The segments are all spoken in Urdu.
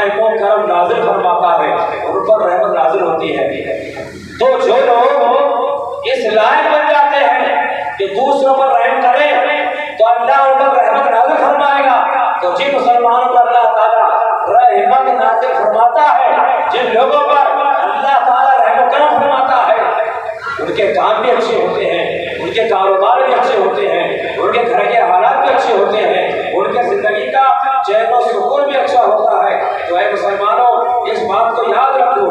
رحم و کرم نازل فرماتا ہے، ان پر رحمت نازل ہوتی ہے۔ تو جو لوگ اس لائق بن جاتے ہیں کہ دوسروں پر رحم کریں تو اللہ ان پر رحمت نازل فرمائے گا۔ تو جن مسلمانوں پر اللہ تعالیٰ رحمت نازل فرماتا ہے، جن لوگوں پر اللہ تعالیٰ رحم و کرم فرماتا ہے، ان کے کام بھی اچھے ہوتے ہیں، ان کے کاروبار بھی اچھے ہوتے ہیں، ان کے گھر کے حالات بھی اچھے ہوتے ہیں، ان کے زندگی کا چین و سکون بھی اچھا ہوتا ہے۔ تو اے مسلمانوں، اس بات کو یاد رکھو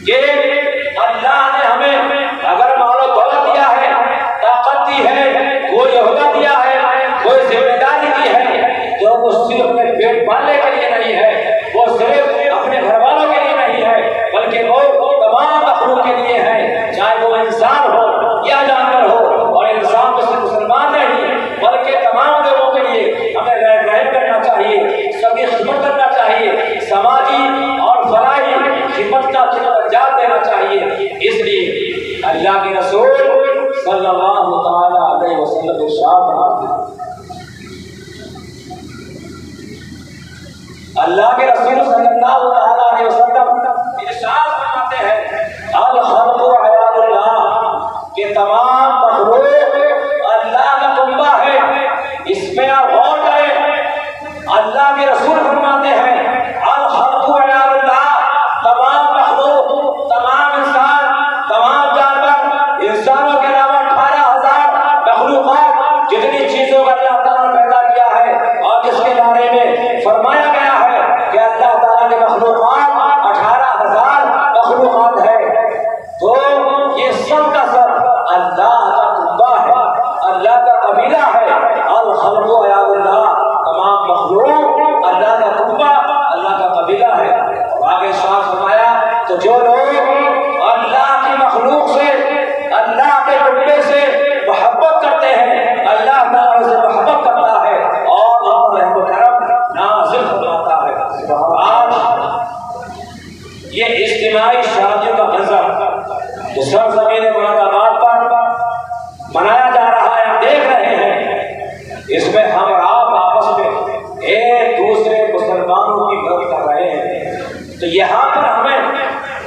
کہ اللہ نے ہمیں اگر مال و دولت دیا ہے، طاقت دی ہے، کوئی عہدہ دیا ہے، کوئی ذمہ داری دی ہے، تو وہ صرف اپنے پیٹ پالنے کے لیے نہیں ہے، وہ صرف اپنے گھر والوں کے لیے نہیں ہے، بلکہ وہ تمام مخلوق کے لیے ہے، چاہے وہ انسان ہو یا جانور ہو۔ اور انسان تو صرف مسلمان نہیں بلکہ تمام لوگوں کے لیے ہمیں رحم کرنا چاہیے، سب کی خدمت کرنا چاہیے، سماجی اور فلاحی خدمت کا انجام دینا چاہیے۔ اس لیے اللہ کے رسول صلی اللہ تعالیٰ علیہ وسلم ارشاد فرماتے ہیں، اللہ کے رسول صلی اللہ تعالیٰ علیہ وسلم ارشاد فرماتے ہیں، الخلق عیال اللہ، کہ تمام مخلوق اللہ کا کنبہ ہے۔ اس پہ آپ غور کریں، اللہ کے رسول فرماتے ہیں الخلق عیال اللہ، تمام مخلوق، تمام انسان، تمام جانور، انسانوں کے علاوہ 18,000 مخلوقات، جتنی چیزوں کا اللہ تعالیٰ نے پیدا کیا ہے اور جس کے بارے میں فرمایا گیا ہے کہ اللہ تعالیٰ کے مخلوقات 18,000 مخلوقات ہے، تو یہ سب کا سب اللہ کا کنبہ ہے، اللہ کا قبیلہ ہے۔ الخلق عیال اللہ، تمام مخلوق اللہ کا کنبہ، اللہ کا قبیلہ ہے۔ اور آگے شاہ فرمایا، تو جو لوگ اللہ کی مخلوق سے، اللہ کے کنبے سے محبت کرتے ہیں، اللہ تعالیٰ سے محبت کرتا ہے اور ان پر رحم و کرم نازل فرماتا ہے۔ آج یہ اجتماعی شادیوں کا منظر جو سرزمین مراد آباد پر منایا جا رہا ہے، ہم دیکھ رہے ہیں، اس میں ہم اور آپ آپس میں ایک دوسرے مسلمانوں کی مدد کر رہے ہیں۔ تو یہاں پر ہمیں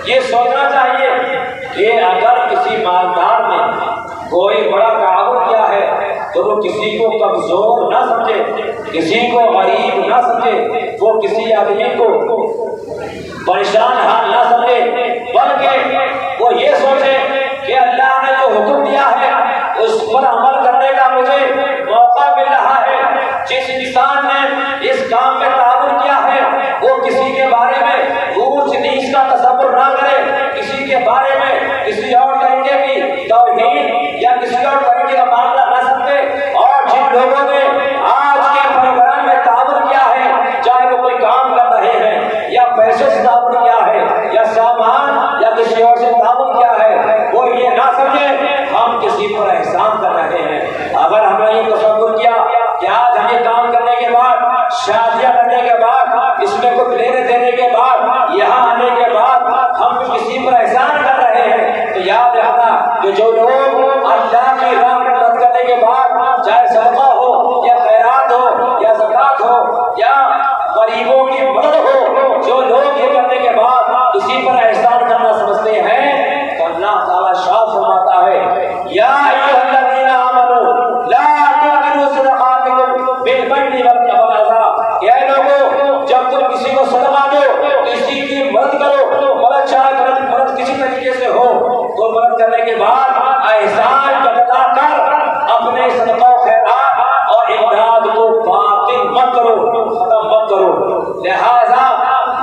یہ سوچنا چاہیے کہ اگر کسی مالدار نے کوئی بڑا تعاون کیا ہے تو وہ کسی کو کمزور نہ سمجھے، کسی کو غریب نہ سمجھے، وہ کسی آدمی کو پریشان حال نہ سمجھے، بلکہ وہ یہ سوچے کہ اللہ نے جو حکم دیا ہے اس پر عمل کرنے کا مجھے موقع مل رہا ہے۔ جس انسان نے اس کام میں تعاون کیا ہے وہ کسی کے بارے میں اونچ نیچ کا تصور نہ کرے، کسی کے بارے میں کسی اور طریقے کی توہین یا کسی اور طریقے کا معاملہ نہ سمجھے۔ اور جن لوگوں نے آج کے پروگرام میں تعاون کیا ہے، چاہے وہ کوئی کام کر رہے ہیں یا پیسے سے تعاون کیا ہے یا سامان یا کسی اور سے تعاون کیا ہے، وہ یہ نہ سمجھے ہم کسی پر احسان کر رہے ہیں۔ اگر ہم نے یہ تصور کیا کہ آج ہم یہ کام کرنے کے بعد، شادیاں کرنے کے بعد، اس میں کچھ لینے دینے کے بعد، یہاں آنے کے بعد ہم کسی پر احسان کر رہے ہیں، تو یاد رکھنا کہ جو لوگ اللہ کی راہ میں مدد کرنے کے بعد، چاہے صدقہ ہو یا خیرات ہو یا زکوٰۃ ہو یا غریبوں کی مدد ہو، جو لوگ یہ کرنے کے بعد کسی پر احسان کرنا سمجھتے ہیں، تو اللہ تعالیٰ شاد فرماتا ہے، یا ایھا الذین آمنوا لا تبطلوا صدقاتکم بالمن والأذى، کہ اے لوگوں جب تم کسی کو صدقہ دو، کسی کی مدد کرو، مدد چاہے مدد کسی طریقے سے ہو، تو مدد کرنے کے بعد احسان جتا کر اپنے صدقہ و خیرات اور امداد کو باطل مت کرو، ختم مت کرو۔ لہذا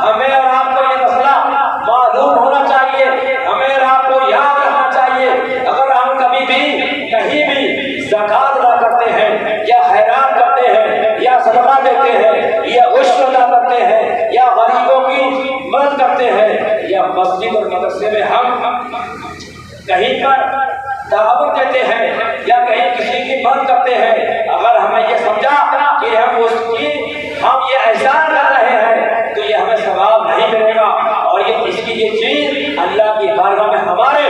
ہمیں اور آپ کو یہ مسئلہ معلوم ہونا چاہیے، ہمیں اور آپ کو یاد رکھنا چاہیے، اگر ہم کبھی بھی کہیں بھی زکوٰۃ ادا کرتے ہیں یا خیرات کرتے ہیں یا صدقہ دیتے ہیں یا عشر ادا کرتے ہیں یا غریبوں کی مدد کرتے ہیں یا مسجد اور مدرسے میں ہم کہیں پر تعاون دیتے ہیں یا کہیں کسی کی مدد کرتے ہیں، اگر ہمیں یہ سمجھا کہ ہم یہ احسان کر رہے ہیں تو یہ ہمیں ثواب نہیں ملے گا، اور یہ چیز اللہ کی بارگاہ میں ہمارے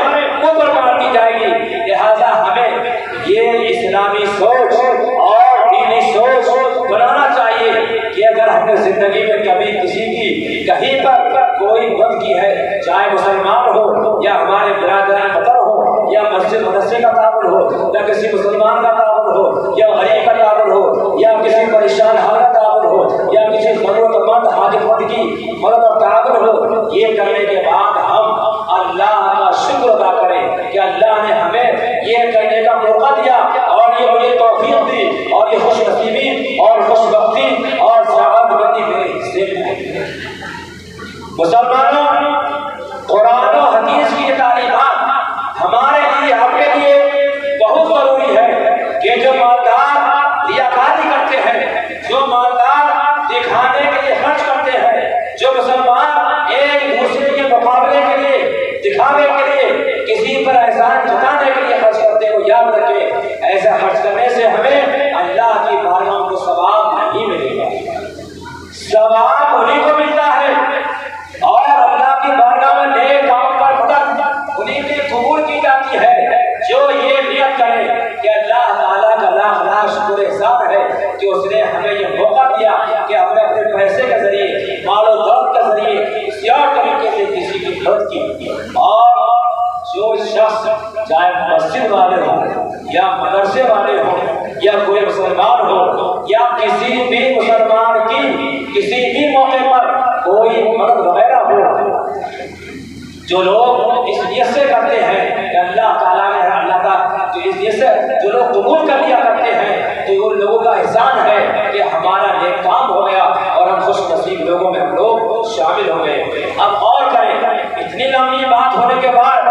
اوپر مار دی جائے گی۔ لہذا ہمیں یہ اسلامی سوچ اور دینی سوچ بنانا چاہیے کہ اگر ہم نے زندگی میں کبھی کسی کی کی کہیں پر کوئی بد کی ہے، چاہے مسلمان ہو یا ہمارے برادران قطر ہو یا مسجد مدرسے کا تعاون ہو یا کسی مسلمان کا تعاون ہو یا غریب کا تعاون ہو یا کسی پریشان حال کا تعاون ہو یا کسی ضرورت مند حاجت مند کی مدد اور تعاون ہو، یہ کرنے کے بعد ہم اللہ کا شکر ادا کریں کہ اللہ نے ہمیں یہ کرنے کا موقع دیا اور یہ مجھے توفیق دی اور یہ خوش نصیبی اور خوش بختی اور سعادت مندی میرے حصے میں۔ مسلمانوں، قرآن و حدیث کی تعلیمات ہمارے لیے آپ کے لیے بہت ضروری ہے کہ جو مالدار ریاکاری کرتے ہیں، جو مالدار دکھانے کے لیے خرچ کرتے ہیں، جو مسلمان ایک دوسرے کے مقابلے کے لیے دکھاوے کے لیے کسی پر احسان جتانے کے لیے خرچ کرتے ہیں، وہ یاد رکھیں ایسا خرچ کرنے سے ہمیں اللہ کی بارگاہ کو ثواب نہیں ملے گا۔ ثواب انہیں کو ملتا ہے اور اللہ کی بارگاہ میں نیک کام پر مدد انہیں کی قبول کی جاتی ہے جو یہ نیت کرے کہ اللہ تعالیٰ کا لاکھ لاکھ شکر احسان ہے کہ اس نے ہمیں یہ موقع دیا کہ ہمیں اپنے پیسے کے ذریعے، مال و دولت کے ذریعے کسی اور طریقے سے کسی کی مدد کی۔ اور جو شخص چاہے مسجد والے ہوں یا مدرسے والے ہوں یا کوئی مسلمان ہو یا کسی بھی مسلمان کی کسی بھی موقع پر کوئی مدد وغیرہ ہو، جو لوگ اس نیت سے کرتے ہیں کہ اللہ تعالیٰ نے اللہ کا جو اس نیت سے جو لوگ قبول کر لیا کرتے ہیں تو ان لوگوں کا احسان ہے کہ ہمارا نیک کام ہو گیا اور ہم خوش نصیب لوگوں میں ہم لوگ شامل ہو گئے۔ اب اور کریں، اتنی لمبی بات ہونے کے بعد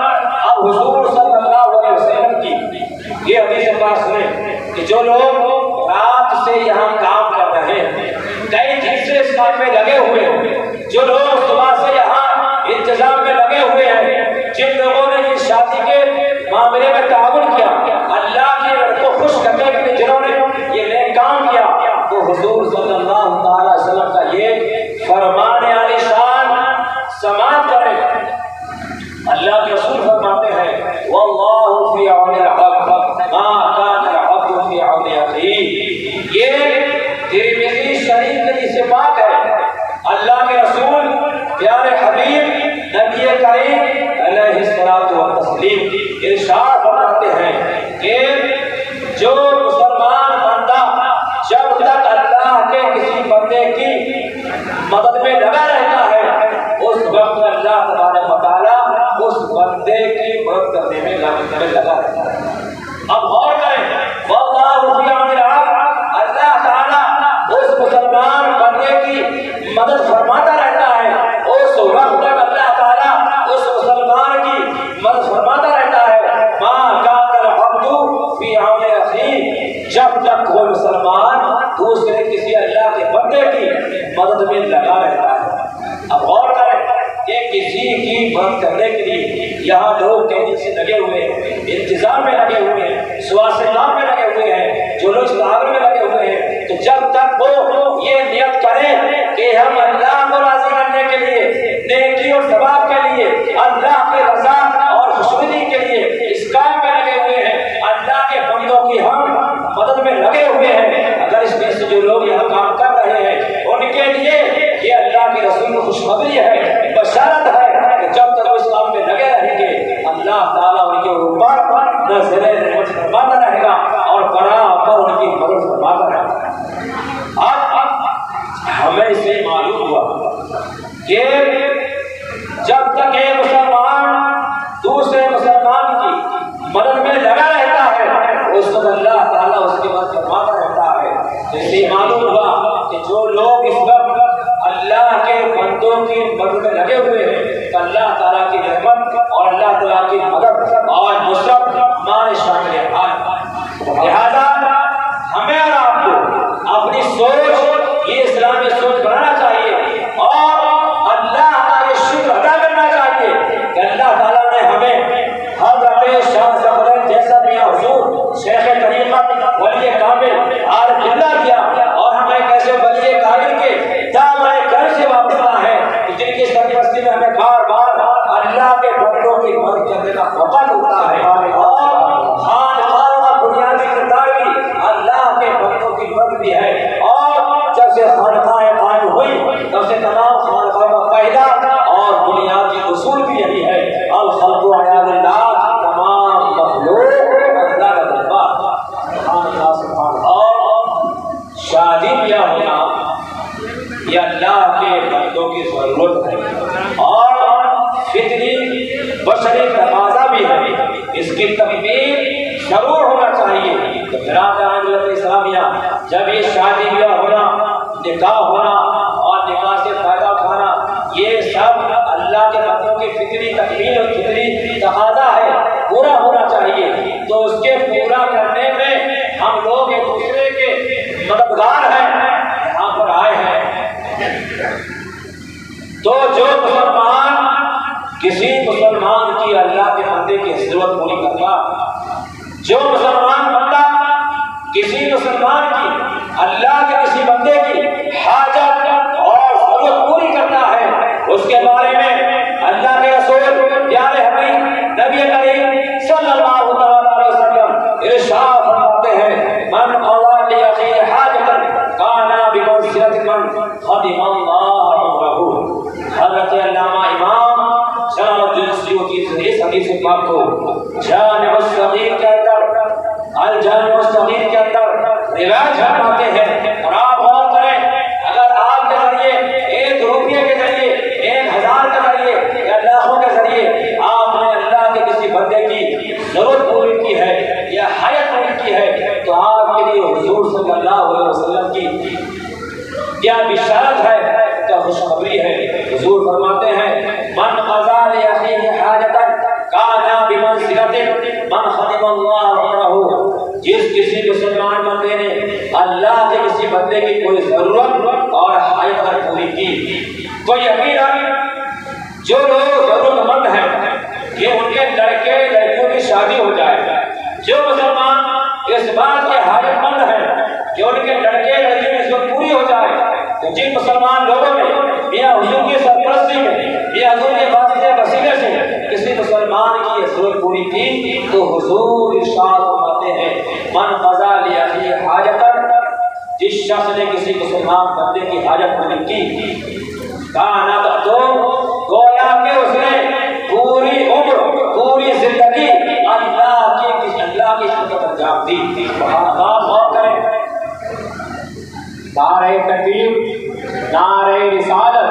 اب حضور صلی اللہ علیہ وسلم کی یہ حدیث پاک سنیں کہ جو لوگ رات سے یہاں کام کر رہے ہیں، کئی دن سے اس کام میں لگے ہوئے ہیں، جو لوگ صبح سے یہاں انتظام میں لگے ہوئے ہیں، جن لوگوں نے اس شادی کے معاملے میں تعاون کیا، اللہ کے رب کو خوش کرنے کے لیے جنہوں نے یہ نیک کام کیا، تو حضور صلی اللہ تعالی وسلم کا یہ فرمان عالی شان سماعت کریں۔ اللہ کے رسول فرماتے ہیں واللہ فی عون العبد ما کان العبد فی عون اخیہ، یہ ترمذی شریف کی سے بات ہے۔ اللہ کے رسول پیارے حبیب نبی کریم علیہ الصلوۃ والتسلیم ارشاد فرماتے ہیں کہ جو مسلمان بندہ جب تک اللہ کے کسی بندے کی مدد میں لگا رہتا ہے اس وقت اللہ تبارک و تعالیٰ اس بندے کی مدد کرنے میں لگا رہتا ہے۔ اب غور کریں، واللہ فی عون العبد، اللہ تعالیٰ اس مسلمان بندے کی مدد فرماتا رہتا ہے، اس وقت تک اللہ تعالیٰ اس مسلمان کی مدد فرماتا رہتا ہے۔ ما کان العبد فی عون اخیہ، جب تک وہ مسلمان دوسرے کسی اللہ کے بندے کی مدد میں لگا رہتا ہے۔ اب غور کریں کہ کسی کی مدد کرنے کے لیے یہاں لوگ کئی دن سے لگے ہوئے ہیں، انتظام میں لگے ہوئے ہیں، صبح سے کام میں لگے ہوئے ہیں، جو لوگ تعاون میں لگے ہوئے ہیں، تو جب تک وہ یہ نیت کریں کہ ہم اللہ کو راضی کرنے کے لیے، نیکی اور ثواب کے لیے، اللہ کی رضا اور خوشنودی کے لیے اس کام میں لگے ہوئے ہیں، اللہ کے بندوں کی ہم مدد میں لگے ہوئے ہیں، اگر اس میں سے جو لوگ یہاں کام کر رہے ہیں ان کے لیے یہ اللہ کے رسول کی خوشخبری ہے، بشارت ہے کہ جب تک وہ اس کام میں لگے رہیں گے اللہ تعالیٰ ان کے اوپر نظر رحمت فرماتا رہے گا اور برابر ان کی مدد فرماتا رہے گا۔ اب ہمیں سے معلوم ہوا کہ جب تک ایک مسلمان دوسرے مسلمان کی مدد میں لگا رہتا ہے اس وقت اللہ تعالیٰ اس کی مدد فرماتا رہتا ہے۔ اس سے معلوم ہوا کہ جو لوگ اس وقت اللہ کے بندوں کی مدد میں لگے ہوئے ہیں تو اللہ تعالیٰ کی رحمت اور اللہ تعالیٰ کی مدد اور نصرت ہمارے شامل حال۔ لہذا ہمیں اور آپ کو اپنی سوچ یہ اسلامی سوچ بنانا چاہیے اور اللہ کا یہ شکر ادا کرنا چاہیے اللہ کے بندوں کی ضرورت ہے اور فطری بشری تقاضا بھی ہے، اس کی تکمیل ضرور ہونا چاہیے۔ تو برادران ملت اسلامیہ، جب یہ شادی بیاہ ہونا، نکاح ہونا اور نکاح سے فائدہ اٹھانا، یہ سب اللہ کے بندوں کی فطری تکمیل اور فطری تقاضا ہے، پورا ہونا چاہیے۔ تو اس کے پورا کرنے میں ہم لوگ ایک دوسرے کے مددگار ہیں، یہاں پر آئے ہیں۔ تو جو مسلمان کسی مسلمان کی اللہ کے بندے کی ضرورت پوری کرتا، جو مسلمان بندہ کسی مسلمان کی اللہ کے کسی بندے کی حاجت اور ضرورت پوری کرتا ہے، اس کے بارے میں اللہ کے رسول پیارے حبیب نبی کریم صلی اللہ علیہ وسلم ارشاد فرماتے ہیں، من قضى لأخيه حاجة كان بمنزلة من خدم الله عمره۔ حضرت علامہ امام جلال الدین سیوطی اس حدیث پاک کو جامع الصغیر کے اندر الجامع الصغیر کے اندر روایت فرماتے ہیں۔ اور آپ غور کریں، اگر آپ کے ذریعے 1 روپیے کے ذریعے 1000 کے ذریعے یا لاکھوں کے ذریعے آپ نے اللہ کے کسی بندے کی ضرورت پوری کی ہے یا حاجت پوری کی ہے، تو آپ کے لیے حضور صلی اللہ علیہ وسلم کی کیا بشارت ہے، کیا خوشخبری ہے۔ حضور فرماتے ہیں، من قضى لأخيه حاجة كان بمنزلة من خدم الله عمره۔ جس کسی مسلمان بندے نے اللہ کے کسی بندے کی کوئی ضرورت اور حاجت پوری کی، تو یقیناً جو لوگ ضرورت مند ہیں کہ ان کے لڑکے لڑکیوں کی شادی ہو جائے، جو مسلمان اس بات کے حاجت مند ہیں کہ ان کے لڑکے لڑکیوں کی ضرورت پوری ہو جائے، تو جن مسلمان لوگوں نے میاں حضور کی سرپرستی میں میاں حضور کے واسطے وسیلے سے کسی مسلمان کی ضرورت پوری کی، تو حضور ارشاد فرماتے ہیں، من قضى لأخيه حاجة، جس شخص نے کسی مسلمان بندے کی حاجت پوری کی، کانا تو گویا کہ اس نے پوری عمر پوری زندگی اللہ کی خدمت انجام دی۔ بات غور کریں، نعرہ تکبیر، نعرہ رسالت،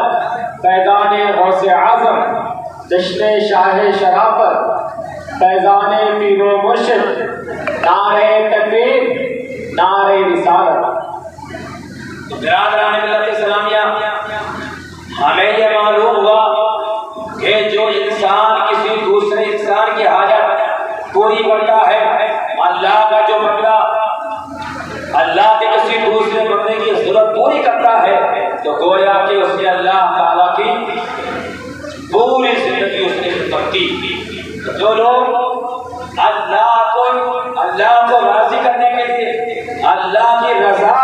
فیضان غوث اعظم، جشن شاہ شرافت، فیضان پیر و مرشد، نعرہ تکبیر، نعرہ رسالت۔ تو برادران ملت اسلامیہ، ہمیں یہ معلوم ہوا کہ جو انسان کسی دوسرے انسان کی حاجت پوری کرتا ہے، اللہ کا جو بندہ اللہ کے کسی دوسرے بندے کی ضرورت پوری کرتا ہے، تو گویا کہ اس نے اللہ تعالیٰ کی پوری زندگی اس نے خدمت کی۔ جو لوگ اللہ کو راضی کرنے کے لیے، اللہ کی رضا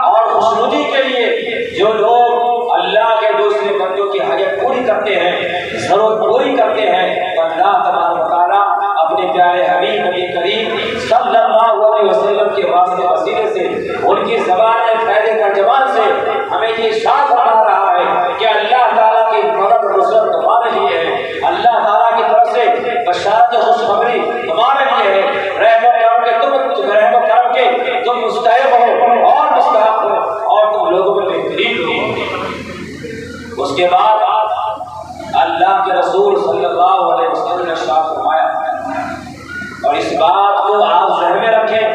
اور خوشنودی کے لیے جو لوگ اللہ کے دوسرے بندوں کی حاجت پوری کرتے ہیں، ضرورت پوری کرتے ہیں، تو اللہ تبارک و تعالیٰ اپنے پیارے حبیب نبی کریم صلی اللہ علیہ وسلم کے واسطے وسیلے سے ان کی زبان فیض ترجمان سے ہمیں یہ ارشاد فرما رہا ہے کہ اللہ تعالیٰ کی مدد نصرت تمہارے لیے ہے، اللہ تعالیٰ کی طرف سے بشارت خوشخبری تمہارے لیے ہے، رحم و کرم کے تم مستحق ہو اور مستحق ہو اور تم لوگوں میں بہترین ہو۔ اس کے بعد اللہ کے رسول صلی اللہ علیہ وسلم نے ارشاد فرمایا، اور اس بات کو آپ ذہن میں رکھیں،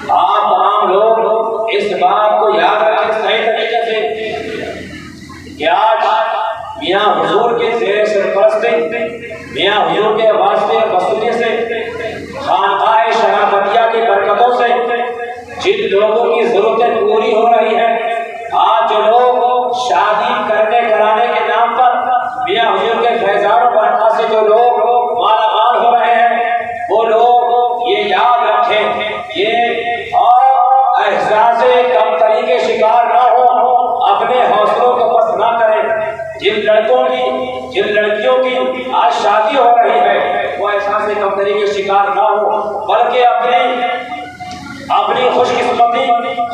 آپ تمام لوگ اس بات کو یاد رکھیں صحیح طریقے سے کہ آج میاں حضور کے زیر سرپرستی، میاں حضور کے واسطے وسیلے سے، خانقاہ شرافیہ کی برکتوں سے جن لوگوں کی ضرورتیں پوری ہو رہی ہیں، آج جو لوگ شادی کرانے کے نام پر میاں حضور کے فیضان و برکات سے جو لوگ مالا مال ہو رہے ہیں، وہ لوگ یہ یاد رکھیں یہ اور احساس کمتری کے شکار نہ ہو، اپنے حوصلوں کو پست نہ کریں۔ جن لڑکیوں کی آج شادی ہو رہی ہے، وہ احساس کمتری کے شکار نہ ہو، بلکہ اپنی خوش قسمتی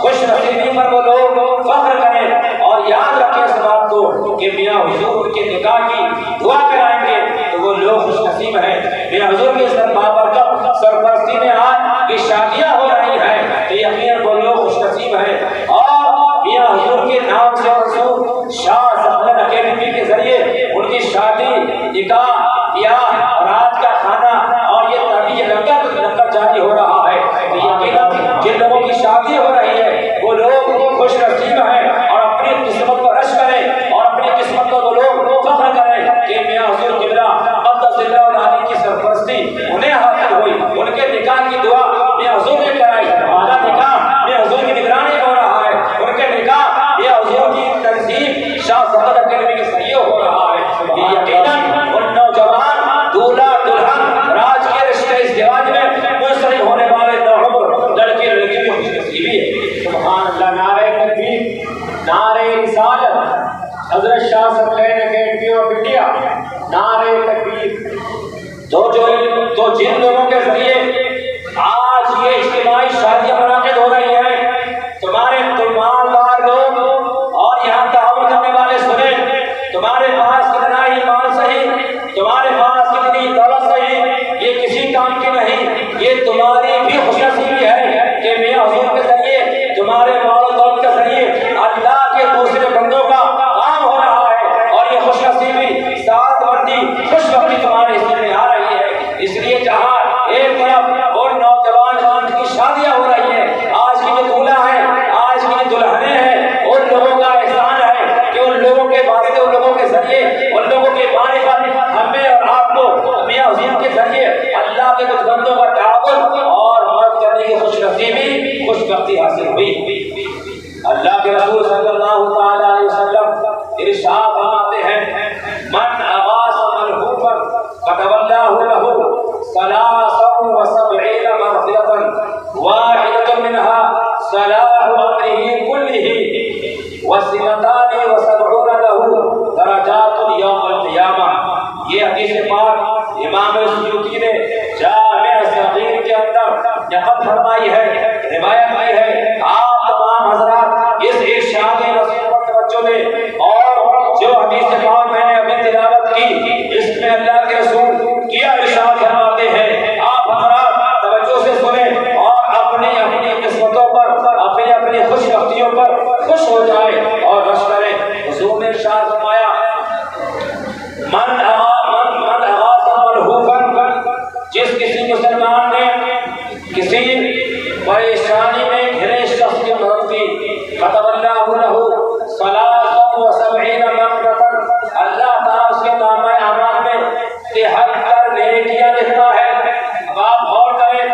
خوش نصیبی پر وہ لوگ فخر کریں اور یاد رکھیں اس بات کو کہ میاں حضور کے نکاح کی دعا کرائیں گے تو وہ لوگ خوش نصیب ہیں۔ میاں حضور کے بابرکت سرپرستی میں آج یہ شادیاں ہو رہی ہیں تو یقیناً وہ لوگ خوش نصیب ہیں، اور میاں حضور کے نام سے شاہ سملن اکیڈمی کے ذریعے ان کی شادی، نکاح، بیاہ اور آج کا کھانا اور یہ لنگر جاری ہو رہا ہے۔ یقیناً جن لوگوں کی شادی ہو رہی ہے وہ لوگ خوش نصیب ہیں اور اپنی قسمت کو رش کریں اور اپنی قسمت کو وہ لوگ فخر کریں کہ میاں حضور قبلہ قدس اللہ علیہ کی سرپرستی انہیں حاصل ہوئی، ان کے نکاح کی دعا میاں حضور نے کرائی، ہمارا نکاح میاں حضور کی نگرانی ہو رہا ہے، ان کے نکاح میاں حضور کی تنظیم شاہ سملن اکیڈمی کے ذریعے ہو رہا ہے۔ یقیناً ان نوجوان دولہا دلہن راج کے رشتے ازدواج میں منسلک ہونے والے نوعمر لڑکے لڑکی کی خوش نصیبی ہے۔ سبحان اللہ، نعرہ تکبیر، نعرہ رسالت، حضرت شاہ سملین اکیڈمی آف انڈیا، نعرہ تکبیر۔ تو جن لوگوں کے ذریعے آج یہ اجتماعی شادیاں منعقد ہو رہی ہیں، تمہارے مالدار لوگ اور یہاں تعاون کرنے والے سنیں، تمہارے پاس کتنا ایمان صحیح، تمہارے پاس کتنی دولت صحیح، یہ کسی کام کی نہیں، یہ تمہاری بھی خوش نصیبی ہے کہ میاں حضور کے ذریعے، تمہارے مال و دولت کے ذریعے اللہ کے دوسرے بندوں کا کام ہو رہا ہے، اور یہ خوش نصیبی، سعادت مندی، خوش بختی تمہارے حصے میں آ رہی ہے۔ اس لیے جہاں ایک طرف اور نوجوان کی شادیاں ہو رہی ہیں، آج کی جو دولہا ہے، آج کی جو دلہنیں ہیں، ان لوگوں کا احسان ہے کہ ان لوگوں کے واسطے، ان لوگوں کے ذریعے، ان لوگوں کے بارے پر ہمیں اور آپ کو میاں حضور کے ذریعے اللہ کے کچھ بندوں کا تعاون اور مدد کرنے کی خوش نصیبی، خوش بختی حاصل ہوئی۔ اللہ کے رسول صلی اللہ تعالی علیہ وسلم ارشاد فرماتے ہیں، من اغاث ملہوفا كتب اللہ لہ 73 مغفرة واحدة منها صلاح امره كله و72 له درجات یوم القیامہ۔ یہ حدیث پاک امام سیوطی نے جامع صغیر کے اندر نقل فرمائی ہے، روایت کی ہے۔ آپ تمام حضرات اس ارشاد رسول پر توجہ دیں، اور جو حدیث پاک میں نے ابھی تلاوت کی، اس میں اللہ کے رسول کیا ارشاد فرماتے ہیں، آپ حضرات توجہ سے سنیں اور اپنی قسمتوں پر، اپنی خوش بختیوں پر خوش ہو جائیں اور رش کریں۔ حضور نے ارشاد فرمایا، من اغاث ملہوفا، جس کسی مسلمان نے کسی پریشانی میں گھرے شخص کی مدد کی، كتب اللہ لہ 73 مغفرة، اللہ تعالیٰ اس کے نامہ اعمال میں 73 نیکیاں لکھتا ہے۔ اب آپ غور کریں،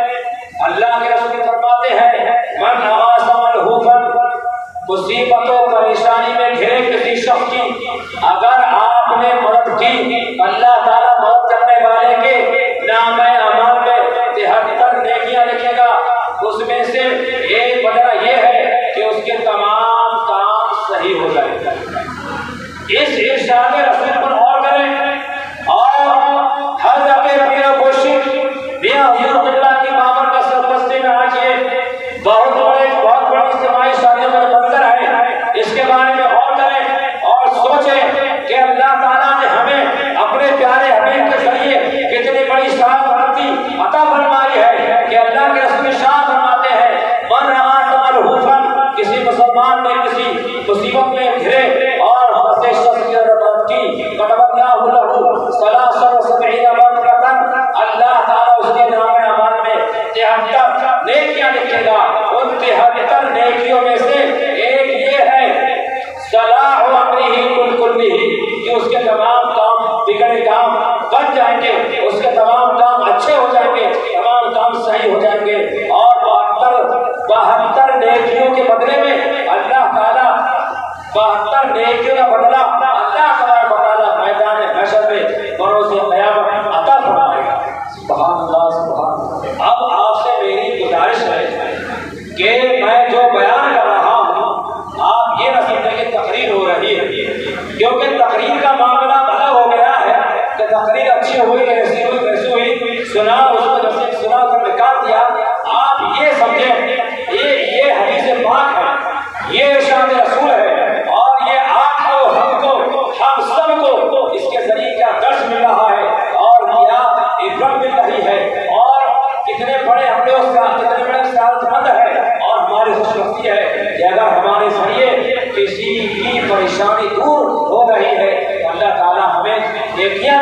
اللہ کے رسول فرماتے ہیں، من اغاث ملہوفا، مصیبت و پریشانی میں گھرے کسی شخص کی اگر آپ نے مدد کی، اللہ تعالیٰ مدد کرنے والے کے نام اعمال میں 73 نیکیاں لکھے گا۔ اس میں سے ایک بدلہ یہ ہے کہ اس کے تمام کام صحیح ہو جائے گا۔ اس ارشاد رسول پر غور کریں، اور حضرت پیر مرشد میاں حضور اللہ کی بابر کا سرپرستی میں آج یہ بہت بڑی اجتماعی شادیوں کا منظر ہے، اس کے بارے میں غور کریں اور سوچیں کہ اللہ تعالیٰ نے ہمیں اپنے پیارے حبیب کے ذریعے کتنی بڑی سعادت عطا فرمائی ہے کہ اللہ کے رسول ارشاد فرماتے ہیں، من اغاث ملہوفا، کسی مسلمان نے کسی مصیبت میں گھرے اور ہنسے شخص کی مدد کی، كتب اللہ لہ 73 مغفرة، اللہ تعالیٰ اس کے نام اعمال میں 73 نیکیاں لکھے گا۔ ان 73 نیکیوں میں سے ایک یہ ہے، صلاح امرہ کلہ، کہ اس کے تمام کام بگڑے کام بن جائیں گے، اس کے تمام کام اچھے ہو جائیں گے، تمام کام صحیح ہو جائیں گے، اور 72 نیکیوں کے بدلے میں اللہ تعالیٰ 72 نیکیوں کا بدلہ اللہ تبارک و تعالیٰ میدان محشر میں بروز قیامت عطا فرمائے گا۔ سبحان اللہ، سبحان اللہ۔ اب آپ سے میری گزارش ہے کہ میں جو بیان کر رہا ہوں، آپ یہ نہ سمجھیں کہ تقریر ہو رہی ہے، کیونکہ تقریر کا معاملہ الگ ہو گیا ہے کہ تقریر اچھی ہوئی، ایسی ہوئی، ویسی ہوئی، سنا اس کو جب سے سنا کر نکال دیا۔ آپ یہ سمجھیں یہ حدیث پاک ہے، یہ ارشاد رسول ہے، اور یہ آپ کو، ہم سب کو اس کے ذریعے کیا درس مل رہا ہے اور کیا عبرت مل رہی ہے، اور کتنے بڑے ہم لوگ، کتنے بڑے سعادت مند ہے اور ہماری خوش بختی ہے کہ اگر ہمارے ذریعے کسی کی پریشانی دور نیکیاں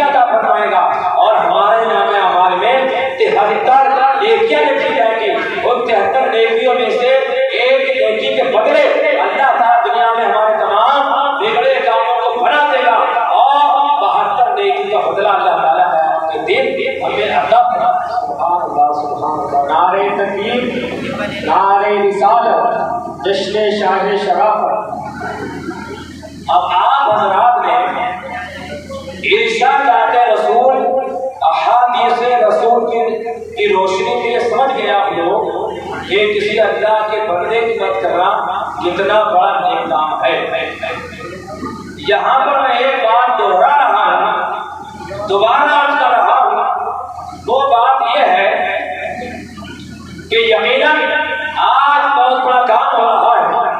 عطا فرمائے گا اور ہمارے نام اعمال میں 73 نیکیاں لکھی جائیں گی. ان 73 نیکیوں میں سے ایک نیکی کے بدلے اللہ تعالیٰ دنیا میں ہمارے تمام بگڑے کاموں کو بنا دے گا اور 72 نیکی کا بدلہ اللہ تعالیٰ کے دن ہمیں عطا فرمائے گا. سبحان اللہ سبحان اللہ. نعرہ تکبیر، نعرہ رسالت، جشن شان شرافت. اب آپ حضرات نے ارشادات رسول احادیث رسول کی روشنی کے سمجھ گئے آپ لوگ کہ کسی اللہ کے بندے کی مدد کرنا کتنا بڑا نیک کام ہے. یہاں پر میں ایک بات دوہرا رہا ہوں، دوبارہ عرض کر رہا ہوں. وہ بات یہ ہے کہ یقیناً آج بہت بڑا کام ہو رہا ہے.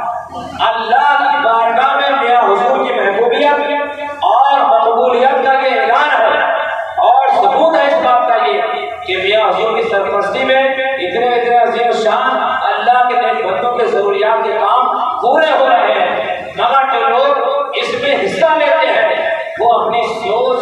اللہ کی بارگاہ میں میاں حضور کی محبوبیت اور مقبولیت کا یہ اعلان ہے اور ثبوت ہے اس بات کا یہ کہ میاں حضور کی سرپرستی میں اتنے عظیم شان اللہ کے نیک بندوں کے ضروریات کے کام پورے ہو رہے ہیں. مگر جو لوگ اس میں حصہ لیتے ہیں وہ اپنی سوچ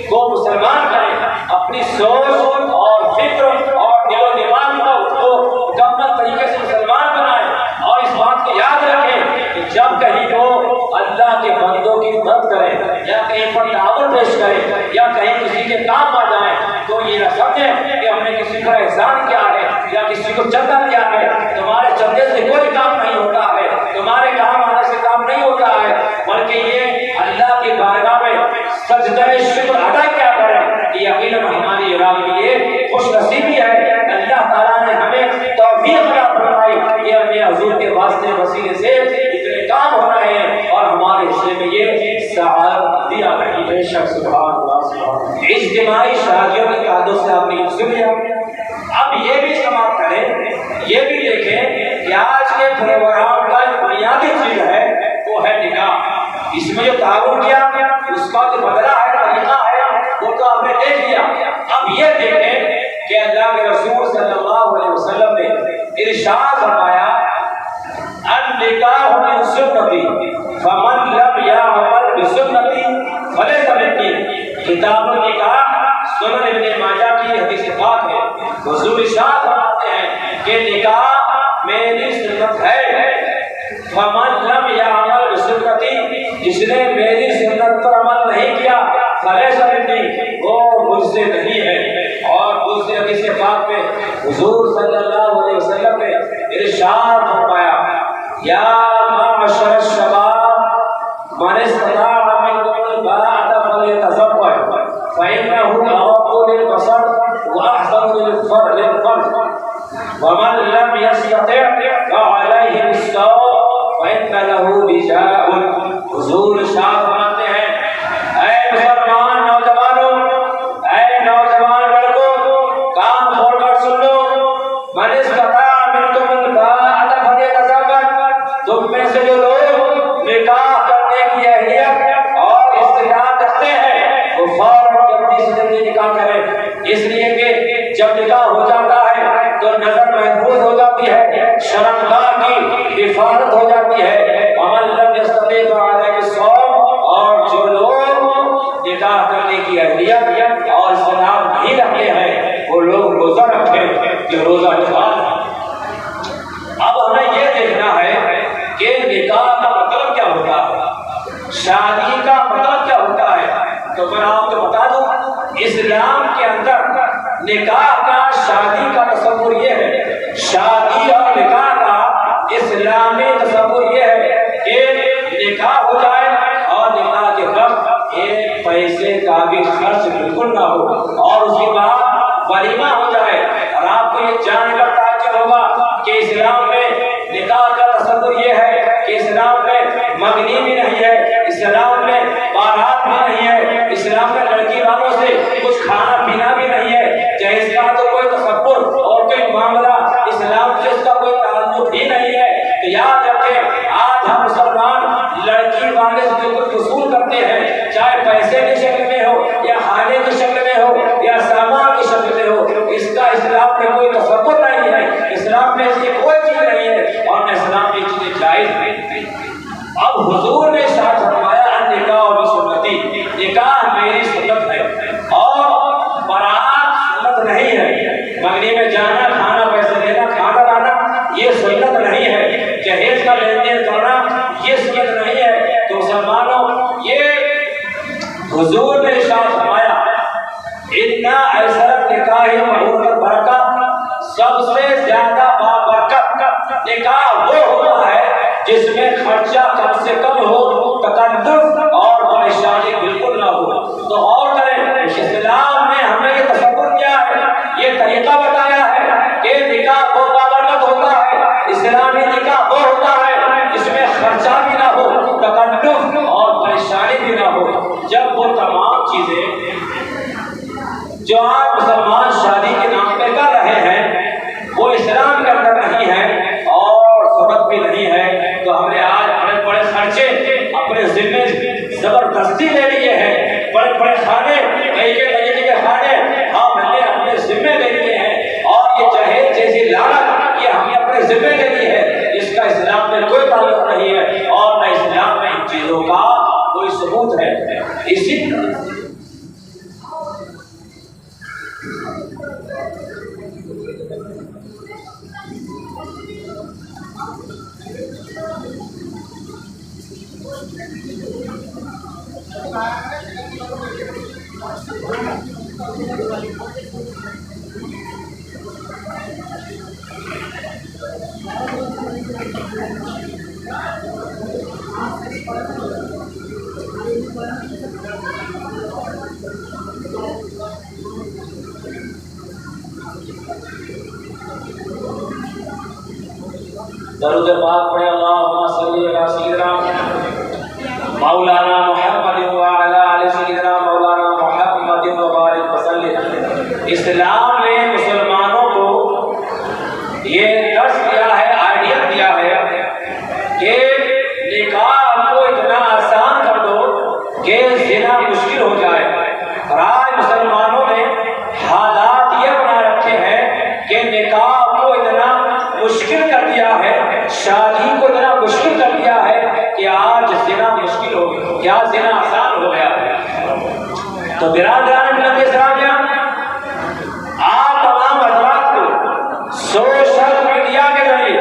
کو مسلمان کریں، اپنی سوچ اور فکر اور دل و دماغ کو مکمل طریقے سے مسلمان بنائیں اور اس بات کو یاد رکھیں کہ جب کہیں وہ اللہ کے بندوں کی مدد کریں یا کہیں پر تعاون پیش کریں یا کہیں کسی کے کام آ جائیں تو یہ نہ سمجھیں کہ ہم نے کسی کا احسان کیا ہے یا کسی کو چندہ کیا ہے. تمہارے چندے سے کوئی کام نہیں ہوتا ہے، تمہارے کام آنے سے کام نہیں ہوتا ہے، بلکہ یہ اللہ کی بارگاہ میں سجدہ شکر ادا کیا کریں. یہ یقیناً ہماری اولاد کے لیے خوش نصیبی ہے. اللہ تعالیٰ نے ہمیں توفیق عطا فرمائی کہ اپنے حضور کے واسطے وسیلے سے اتنے کام ہو رہے ہیں اور ہمارے حصے میں یہ سعادت دیا رہی. بے شک سبحان اللہ سبحان اللہ. اجتماعی شادیوں کے تعلق سے آپ نے سن لیا. اب یہ بھی سماعت کریں، یہ بھی دیکھیں کہ آج کے پروگرام کا جو بنیادی چیز ہے وہ ہے نکاح. اس میں جو تعاون کیا اس کا جو بدلہ ہے طریقہ ہے وہ تو آپ نے دیکھ لیا. اب یہ دیکھیں کہ اللہ کے رسول صلی اللہ علیہ وسلم نے ارشاد فرمایا النکاح من سنتی فمن لم یعمل بسنتی فلیس منی. کتاب النکاح سنن ابن ماجہ کی حدیث پاک ہے. حضور ارشاد فرماتے ہیں کہ نکاح میری سنت ہے. فمن لم یعمل بسنتی، جس نے میری سنت پر عمل نہیں کیا فلیس منی، وہ مجھ سے نہیں ہے. اور دوسری حدیث پاک میں حضور صلی اللہ علیہ وسلم نے ارشاد فرمایا یا معشر الشباب من استطاع منکم الباءۃ فلیتزوج فإنه أغض للبصر وأحسن للفرج ومن لم يستطع فعليه بالصوم فإن له وجاء. حضور ارشاد فرماتے ہیں اے مسلمان نوجوانوں، اے نوجوان لڑکوں، کان کھول کر سن لو. من استطاع منکم الباءۃ فلیتزوج، تم میں سے جو لوگ نکاح کرنے کی اہلیت اور استطاعت رکھتے ہیں وہ فوراً جلدی سے جلدی نکاح کریں. اس لیے کہ جب نکاح ہو جاتا ہے تو نظر محفوظ ہو جاتی ہے، شرمگاہ کی حفاظت ہو جاتی ہے. عمل لم یستطیع فعلیہ الصوم، اور جو لوگ نکاح کرنے کی اہلیت اور استطاعت نہیں رکھتے ہیں وہ لوگ روزہ رکھیں کہ روزہ نکال. اب ہمیں یہ دیکھنا ہے کہ نکاح کا مطلب کیا ہوتا ہے، شادی کا مطلب کیا ہوتا ہے. تو میں آپ کو بتا دوں اسلام کے اندر نکاح کا شادی کا تصور یہ ہے، شادی اور نکاح کا اسلامی تصور یہ ہے کہ نکاح ہو جائے اور نکاح کے وقت ایک پیسے کا بھی خرچ بالکل نہ ہو اور اس کے بعد ولیمہ ہو جائے. اور آپ کو یہ جان کر تعجب ہوگا کہ اسلام میں نکاح کا تصور یہ ہے کہ اسلام میں منگنی بھی نہیں ہے، اسلام میں بارات بھی نہیں ہے، اسلام میں لڑکی والوں سے کچھ کھانا پینا بھی نہیں ہے. جہیز کا تو کوئی تصور اور کوئی معاملہ اسلام سے اس کا کوئی تعلق ہی نہیں ہے. تو یاد رکھیں آج ہم مسلمان لڑکی والے سے جو کچھ وصول کرتے ہیں، چاہے پیسے کی شکل میں ہو یا کھانے کی شکل میں ہو یا سامان کی شکل میں ہو، اس کا اسلام میں کوئی تصور نہیں ہے. اسلام میں ایسی کوئی چیز نہیں ہے اور اسلام میں چیزیں جائز نہیں. اب حضور نے ساتھ فرمایا النکاح حضور نے ارشاد فرمایا اتنا ایسرت نکاح معروف برکت، سب سے زیادہ بابرکت نکاح وہ ہوتا ہے جس میں خرچہ کم سے کم ہو، تکلف اور پریشانی بالکل نہ ہو۔ تو اور کریں، اسلام نے ہمیں یہ تصور کیا ہے، یہ طریقہ بتایا ہے کہ نکاح وہ بابرکت ہوتا ہے، اسلامی نکاح وہ ہوتا ہے جس میں خرچہ بھی نہ ہو، تکلف اور پریشانی بھی نہ ہو۔ جب وہ تمام چیزیں جو آپ مسلمان شادی کے نام پہ کر رہے ہیں وہ اسلام کے اندر نہیں ہے اور ضرورت بھی نہیں ہے، تو ہم نے آج بڑے بڑے خرچے اپنے ذمے زبردستی لے لیے ہیں، بڑے بڑے کھانے، کئی طریقے کے کھانے ہم نے اپنے ذمے لے لیے ہیں، اور یہ جہیز جیسی لعنت یہ ہم نے اپنے ذمے لے لی ہے، اس کا اسلام میں کوئی تعلق نہیں ہے اور نہ اسلام میں ان چیزوں کا کوئی ثبوت ہے۔ اسی درود پاک پڑھے، اللہم صلی علی سیدنا مولانا محمد وعلی آل سیدنا مولانا محمد وبارک وسلم۔ اسلام نے مسلمانوں کو یہ درس دیا ہے، آئیڈیا دیا ہے کہ نکاح کو اتنا آسان کر دو کہ زنا مشکل ہو جائے، اور آج مسلمانوں نے حالات یہ بنا رکھے ہیں کہ نکاح کو اتنا مشکل کر دیا ہے، شادی کو اتنا مشکل کر دیا ہے کہ آج زنا مشکل ہو گیا، کیا زنا آسان ہو گیا ہے۔ تو برادران ملت اسلامیہ، آپ تمام حضرات کو سوشل میڈیا کے ذریعے،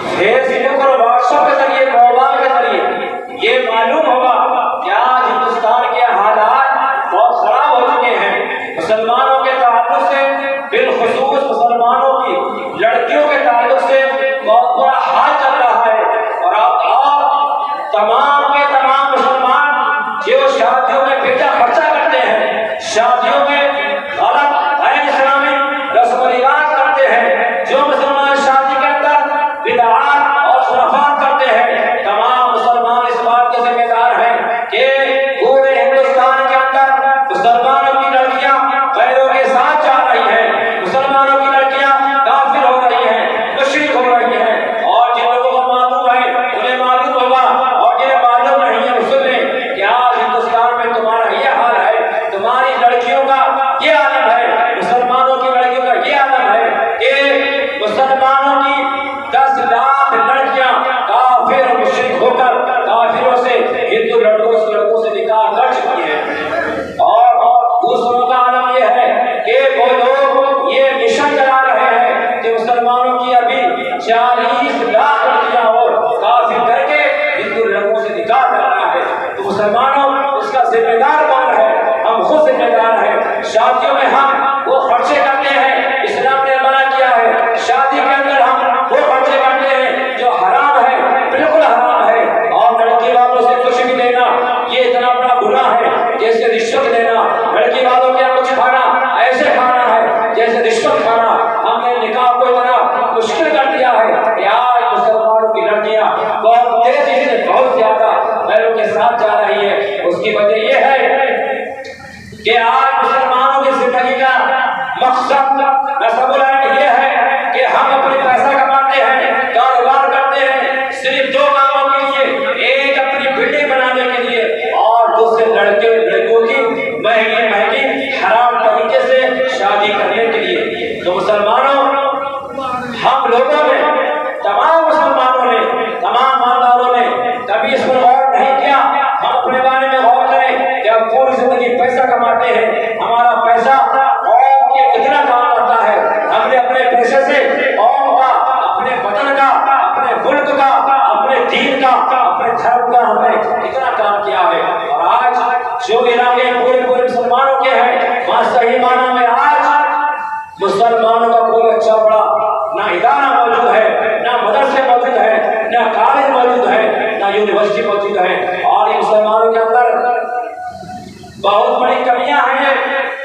فیس بک اور واٹس ایپ کے ذریعے، موبائل کے ذریعے یہ معلوم ہوگا کہ آج ہندوستان کے حالات بہت خراب ہو چکے ہیں۔ مسلمانوں کے تعلق سے، بالخصوص مسلمانوں کی لڑکیوں کے تعلق سے بہت برا حال چل رہا ہے، اور آپ تمام کے تمام مسلمان جو شادیوں میں بیجا خرچہ کرتے ہیں، شادیوں میں غلط غیر اسلامی رسم و رواج کرتے ہیں، جو مسلمان شادی کے اندر بدعات اور خرافات کرتے ہیں، تمام مسلمان اس بات کے ذمہ دار ہیں کہ پورے ہندوستان کے اندر مسلمانوں کی لڑکیاں غیروں کے ساتھ جا رہی ہیں، مسلمانوں کی لڑکیاں کافر ہو رہی ہیں، مشرک ہو رہی ہیں، اور جن لوگوں کو معلوم ہے انہیں معلوم ہوگا، اور جنہیں معلوم نہیں ہے وہ سن لیں کہ آج ہندوستان میں تمہارا یہ حال ہے، تمہاری لڑکیوں کا یہ عالم ہے، مسلمانوں کی لڑکیوں کا یہ عالم ہے کہ مسلمانوں کی 10 لاکھ لڑکیاں کافر اور مشرک ہو کر کافروں سے، ہندو لڑکوں سے نکاح کر چکی ہیں، اور دوسروں کا عالم یہ ہے کہ وہ لوگ یہ مشن چلا رہے ہیں کہ مسلمانوں کی ابھی 40 لاکھ لڑکیاں اور کافر کر کے ہندو لڑکوں سے نکاح کرنا ہے۔ تو مسلمانوں اس کا ذمہ دار کون ہے؟ ہم خود ذمہ دار ہیں۔ شادیوں میں ہم وہ خرچے کرتے ہیں، اسلام نے منع کیا ہے، شادی کے اندر ہم وہ خرچے کرتے ہیں جو حرام ہے، بالکل حرام ہے، اور لڑکی والوں سے کچھ بھی لینا یہ اتنا بڑا گناہ ہے جیسے رشوت لینا، لڑکی والوں کے کچھ کھانا ایسے کھانا ہے جیسے رشوت کھانا۔ ہم نے نکاح کو اتنا مشکل کر دیا ہے کہ آج مسلمانوں کی لڑکیاں بہت تیزی سے، بہت زیادہ غیروں کے ساتھ جا رہی ہے۔ اس کی وجہ یہ ہے کہ آج مسلمانوں کی زندگی کا مقصد، نسب العین یہ ہے کہ ہم اپنے پیسہ کماتے ہیں، کاروبار کرتے ہیں، صرف 2 کاموں کے لیے، ایک اپنی بلڈنگ بنانے کے لیے، اور دوسرے لڑکے لڑکوں کی مہنگی مہنگی حرام طریقے سے شادی کرنے کے لیے۔ تو مسلمانوں، ہم لوگوں نے، تمام مسلمانوں نے، تمام مالداروں نے کبھی اس پر غور نہیں کیا۔ ہم اپنے بارے میں غور کریں کہ ہم پوری زندگی پیسہ کماتے ہیں، ہمارا جو علاقے پورے مسلمانوں کے ہیں، وہاں صحیح معنی میں آج مسلمانوں کا کوئی اچھا بڑا نہ ادارہ موجود ہے، نہ مدرسے موجود ہے، نہ کالج موجود ہے، نہ یونیورسٹی موجود ہے۔ اور مسلمانوں کے اندر بہت بڑی کمیاں ہیں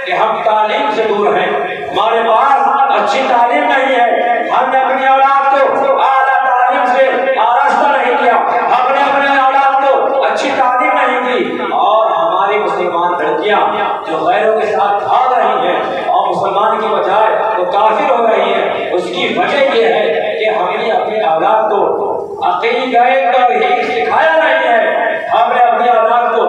کہ ہم تعلیم سے دور ہیں، ہمارے پاس اچھی تعلیم نہیں ہے، ہم نے اپنی اولاد کو اعلیٰ تعلیم سے آراستہ نہیں کیا، ہم نے اپنے اولاد کو اچھی تعلیم نہیں دی، اور ہماری مسلمان لڑکیاں جو غیروں کے ساتھ بھاگ رہی ہیں اور مسلمان کی بجائے وہ کافر ہو رہی ہے، اس کی وجہ یہ ہے کہ ہم نے اپنے اولاد کو عقیدہ توحید سکھایا نہیں ہے، ہم نے اپنی اولاد کو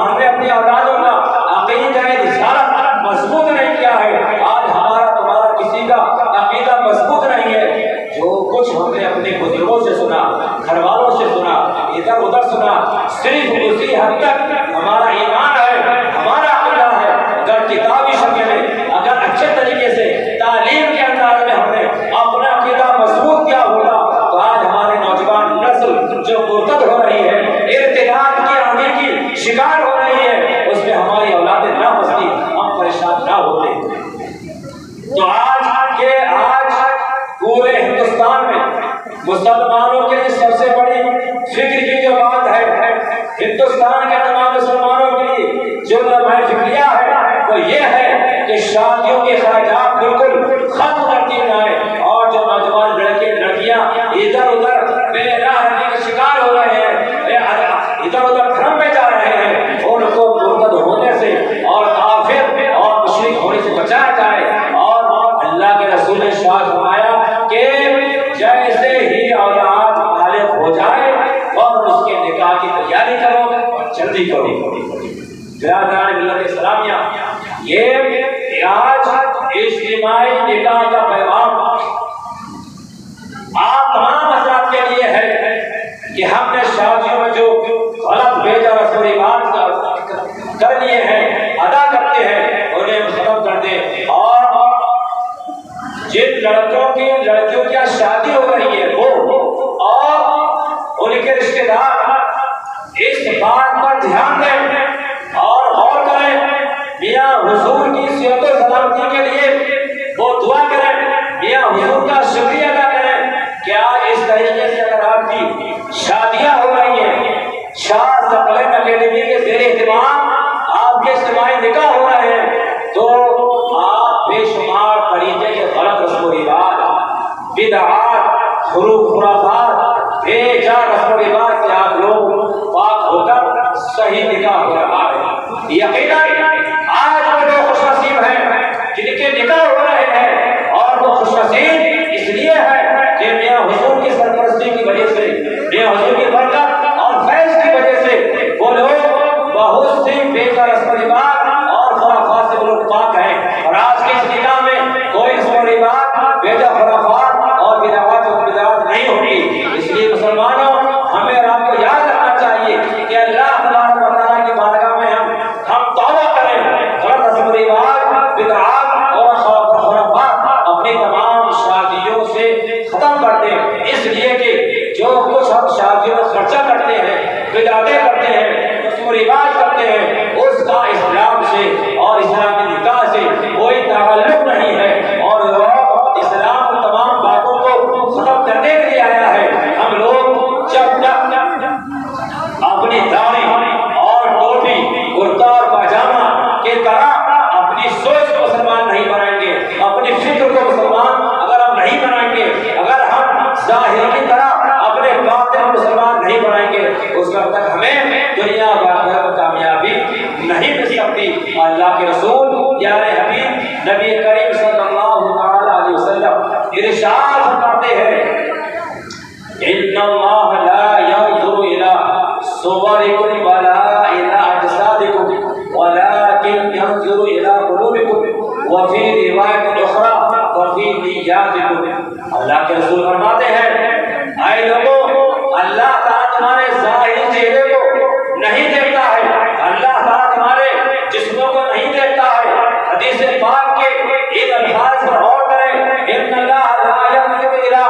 ہم نے اپنی اولادوں کا عقیدہ رسالت مضبوط نہیں کیا ہے۔ آج ہمارا تمہارا کسی کا عقیدہ مضبوط نہیں ہے، جو کچھ ہم نے اپنے بزرگوں سے سنا، گھر والوں سے سنا، ادھر ادھر سنا، صرف اسی حد تک ہمارا ایمان ہے، ہمارا عقیدہ ہے۔ اگر کتابی شکل میں، اگر اچھے طریقے سے تعلیم کے انداز میں ہم نے اپنا عقیدہ مضبوط کیا ہوگا تو آج ہمارے نوجوان نسل جو مرتد ہو رہی ہے، ارتداد کی آندھی کی شکار ہو رہی ہے، اس میں ہماری اولادیں نہ پھنستی، ہم پریشان نہ ہوتے۔ تو آج پورے ہندوستان میں مسلمانوں کے لیے سب سے بڑی فکر کی جو بات ہے، ہندوستان کے تمام مسلمانوں کے لیے جو لمحہ فکریہ ہے وہ یہ ہے کہ شادیوں کے اخراجات بالکل ختم کر دیے جائیں، اور جو نوجوان لڑکے لڑکیاں ادھر ادھر بے راہ رہنے کے شکار ہو رہے ہیں، ادھر ادھر دھرم میں جا رہے ہیں، ان کو مرتد ہونے سے اور کافر اور مشرک ہونے سے بچایا جائے۔ اور اللہ کے رسول نے ارشاد فرمایا کہ جیسے ہی اولاد بالغ ہو جائے اور اس کے نکاح کی تیاری کرو اور جلدی کرو۔ برادران ملت اسلامیہ، یہ آج اجتماعی نکاح کا پیغام آپ تمام حضرات کے لیے ہے کہ ہم نے شادیوں میں جو غلط بھیجا رسم و رواج کر لیے ہیں، ادا کرتے ہیں، انہیں ختم کر دیں، اور جن لڑکیوں کی شادی ہو رہی ہے وہ اور ان کے رشتے دار اس بات پر دھیان دیں اور غور کریں، میاں حضور کی صحت و سلامتی کے لیے وہ دعا کریں، میاں حضور کا شکریہ ادا کریں۔ کیا اس طریقے سے اگر آپ کی شادیاں ہو رہی ہیں، شاہ سقلین اکیڈمی کے زیر اہتمام آپ کے اجتماعی نکاح ہو رہے ہیں، تو آپ بے شمار طریقے کے غلط رسم و رواج، بدعات، خرافات، بے جا رسم و رواج سے آپ لوگ پاک ہو کر صحیح نکاح ہو رہا ہے۔ یقیناً آج وہ لوگ خوش نصیب ہیں جن کے نکاح ہو رہے ہیں، اور وہ خوش نصیب اس لیے ہے کہ میاں حضور کی سرپرستی کی وجہ سے، میاں حضور کی برکت اور فیض کی وجہ سے وہ لوگ بہت سی بے جا رسم و رواج اور خرافات سے وہ لوگ پاک ہیں۔ اور آج کے اس نکاح میں کوئی رسم و رواج، بے جا خرافات اور بدعات نہیں ہوتی۔ اس لیے مسلمانوں، ہمیں اور آپ کو یاد رکھنا چاہیے کہ اللہ تبارک و تعالیٰ کی بارگاہ میں ہم توبہ کریں، غلط رسم و رواج، بدعات اور خرافات اپنی تمام شادیوں سے ختم کر دیں، اس لیے کہ جو کچھ ہم شادیوں میں خرچہ کرتے ہیں، بدعتیں کرتے ہیں، رسم و رواج کرتے ہیں، اس کا اسلام سے اور اسلام کے نکاح سے کوئی تعلق نہیں ہے، اور اسلام تمام باتوں کو ختم کرنے کے لیے آیا ہے۔ ہم لوگ جب تک اپنی داڑھی اور ٹوپی، کرتا اور پاجامہ کے طرح اپنی سوچ کو مسلمان نہیں بنائیں گے، اپنی فکر کو مسلمان اگر ہم نہیں بنائیں گے، اگر ہم ظاہر کی طرح اپنے باطن مسلمان نہیں بنائیں گے، اس وقت تک ہمیں دنیا میں کامیابی نہیں مل سکتی۔ اللہ کے رسول پیارے حبیب نبی کریم صلی اللہ علیہ وسلم ارشاد فرماتے ہیں، ان اللہ لا ينظر الى صوركم ولا الى اجسادكم ولكن ينظر الى قلوبكم وفي روایت اخرى وفي نیاتكم۔ اللہ کے رسول فرماتے ہیں، اے لوگوں، اللہ تعالیٰ تمہارے ظاہری چہرے کو نہیں دیکھتا ہے، اللہ تعالیٰ تمہارے جسموں کو نہیں دیکھتا ہے۔ حدیث پاک کے ان الفاظ پر غور کریں، ان اللہ لا ينظر الى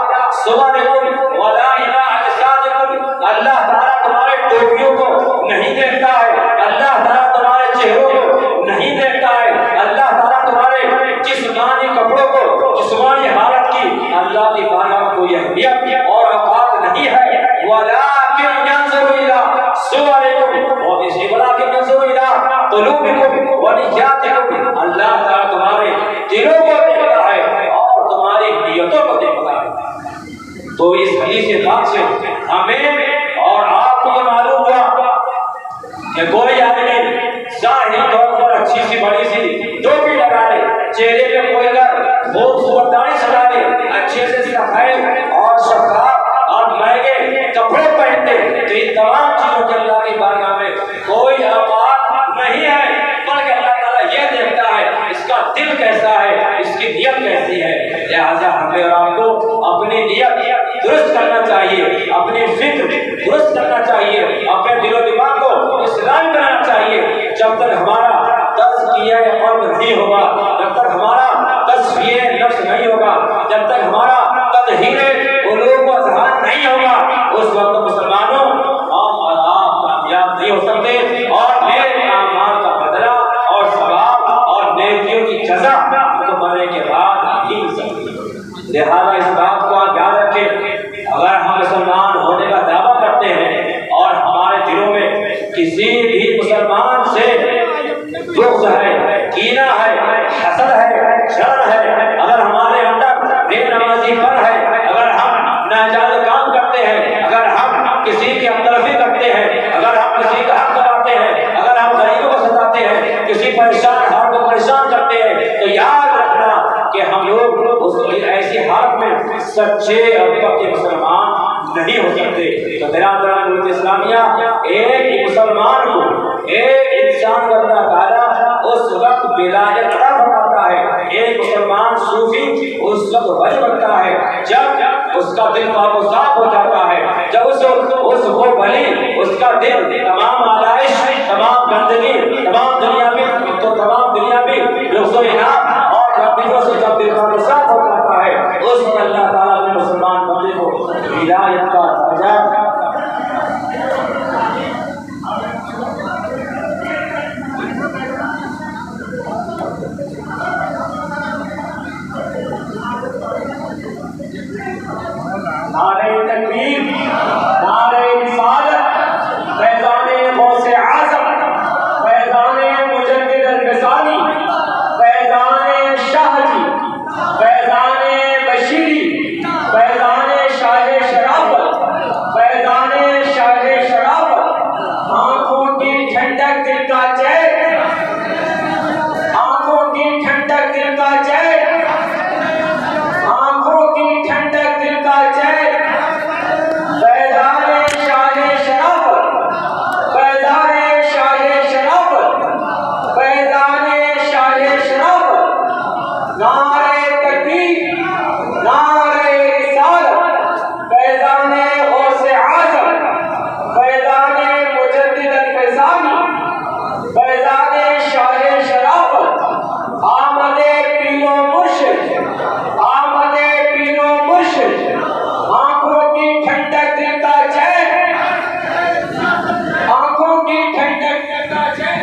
قلوبکم ونیاتکم، اللہ تعالیٰ تمہارے دلوں کو دیکھتا ہے اور تمہاری نیتوں کو دیکھتا ہے۔ تو اس حدیث پاک سے ہمیں اور آپ کو معلوم ہوا کہ کوئی آدمی ظاہری طور پر اچھی سی بڑی سی ٹوپی لگا لے، چہرے پہ کوئی اگر خوبصورت داڑھی سجا لے، اچھے سے صفائی اور شفاف اور مہنگے کپڑے پہنتے، تو ان تمام چیزوں کے اللہ کی بارگاہ میں کوئی اوقات نہیں ہے، بلکہ اللہ تعالیٰ یہ دیکھتا ہے اس کا دل کیسا ہے، اس کی نیت کیسی ہے۔ لہٰذا ہمیں اور آپ کو اپنی نیت درست کرنا چاہیے، اپنی فکر درست کرنا چاہیے، اپنے دل و دماغ کو اسلام بنانا چاہیے۔ جب تک ہمارا تزکیہ قلب نہیں ہوگا، جب تک ہمارا تزکیہ نفس نہیں ہوگا، جب تک ہمارا تطہیر قلوب و اذہان نہیں ہوگا، اس وقت مسلمانوں ہم اور آپ کامیاب نہیں ہو سکتے، اور نیک اعمال کا بدلہ اور ثواب اور نیکیوں کی جزا تو مرنے کے بعد نہیں مل سکتی۔ لہٰذا اس بات کو آپ یاد رکھیں، اگر ہم مسلمان ہونے کا دعویٰ کرتے ہیں اور ہمارے دلوں میں کسی بھی مسلمان سے بغض ہے، کینہ ہے، حسد ہے، شر ہے، اگر ہمارے اندر بے نمازی پر ہے، اگر ہم ناجائز کام کرتے ہیں، اگر ہم کسی کی ہمدردی کرتے ہیں، اگر ہم کسی کا حق دباتے ہیں، اگر ہم غریبوں کو ستاتے ہیں، کسی پریشان حال کو پریشان کرتے ہیں، تو یاد رکھنا کہ ہم لوگ اس ایسی حالت میں سچے اور پکے مسلمان نہیں ہو سکتے۔ تو برادران ملت اسلامیہ، ایک ہی مسلمان کو، ایک انسان کو اللہ تعالیٰ اس وقت ولایت عطا فرماتا ہے، ایک مسلمان صوفی اس وقت ولی بنتا ہے جب اس کا دل پاک و صاف ہو جاتا ہے، جب اس وہ ولی اس کا دل تمام آلائش، تمام گندگی، تمام دنیاوی لفظ و انعام اور ربیوں سے جب دل پاک و صاف ہو جاتا ہے، اس وقت اللہ تعالیٰ اپنے مسلمان بندے کو ہدایت کا درجہ نعرہ تکبیر، نعرہ رسالت، فیضان غوث اعظم، فیضان مجدد الغزالی، فیضان شاہ جی، فیضان بشیری، فیضان شاہ شرافت، فیضان شاہ شرافت، آنکھوں کی ٹھنڈک دل کا چین، آنکھوں کی ٹھنڈک دل کا چین، آنکھوں کی ٹھنڈک دل کا چین، فیضان شاہ شرافت، فیضان شاہ شرافت، فیضان شاہ شرافت، نعرہ تکبیر، نعرہ رسالت، فیضان غوث اعظم، فیضان مجدد الغزالی، فیضان شاہ شرافت، آمد پیر و مرشد، آمد پیر و مرشد، آنکھوں کی ٹھنڈک دل کا چین، آنکھوں کی ٹھنڈک دل کا چین۔